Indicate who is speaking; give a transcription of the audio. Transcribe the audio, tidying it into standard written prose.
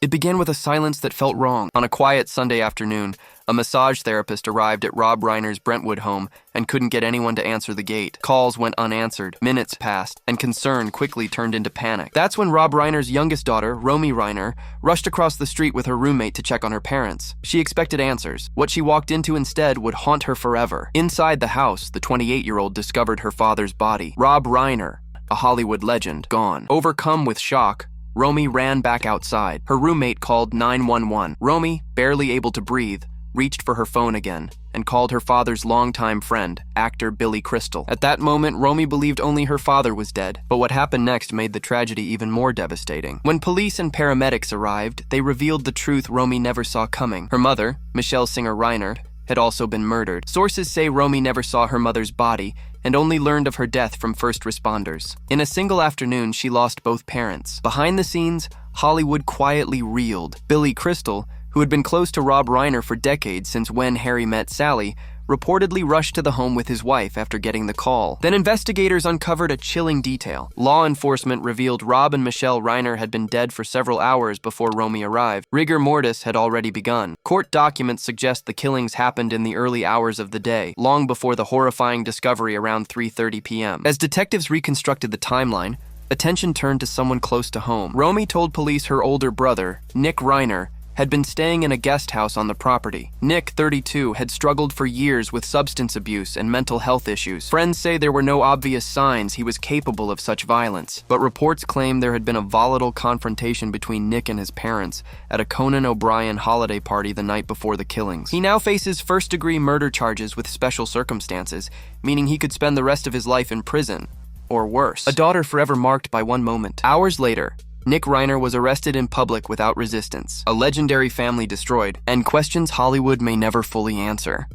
Speaker 1: It began with a silence that felt wrong. On a quiet Sunday afternoon, a massage therapist arrived at Rob Reiner's Brentwood home and couldn't get anyone to answer the gate. Calls went unanswered, minutes passed, and concern quickly turned into panic. That's when Rob Reiner's youngest daughter, Romy Reiner, rushed across the street with her roommate to check on her parents. She expected answers. What she walked into instead would haunt her forever. Inside the house, the 28-year-old discovered her father's body. Rob Reiner, a Hollywood legend, gone. Overcome with shock, Romy ran back outside. Her roommate called 911. Romy, barely able to breathe, reached for her phone again and called her father's longtime friend, actor Billy Crystal. At that moment, Romy believed only her father was dead, but what happened next made the tragedy even more devastating. When police and paramedics arrived, they revealed the truth Romy never saw coming. Her mother, Michele Singer Reiner, had also been murdered. Sources say Romy never saw her mother's body and only learned of her death from first responders. In a single afternoon, she lost both parents. Behind the scenes, Hollywood quietly reeled. Billy Crystal, who had been close to Rob Reiner for decades since When Harry Met Sally, reportedly rushed to the home with his wife after getting the call. Then investigators uncovered a chilling detail. Law enforcement revealed Rob and Michele Reiner had been dead for several hours before Romy arrived. Rigor mortis had already begun. Court documents suggest the killings happened in the early hours of the day, long before the horrifying discovery around 3:30 p.m. As detectives reconstructed the timeline, attention turned to someone close to home. Romy told police her older brother, Nick Reiner, had been staying in a guest house on the property. Nick, 32, had struggled for years with substance abuse and mental health issues. Friends say there were no obvious signs he was capable of such violence, but reports claim there had been a volatile confrontation between Nick and his parents at a Conan O'Brien holiday party the night before the killings. He now faces first-degree murder charges with special circumstances, meaning he could spend the rest of his life in prison, or worse. A daughter forever marked by one moment. Hours later, Nick Reiner was arrested in public without resistance, a legendary family destroyed, and questions Hollywood may never fully answer.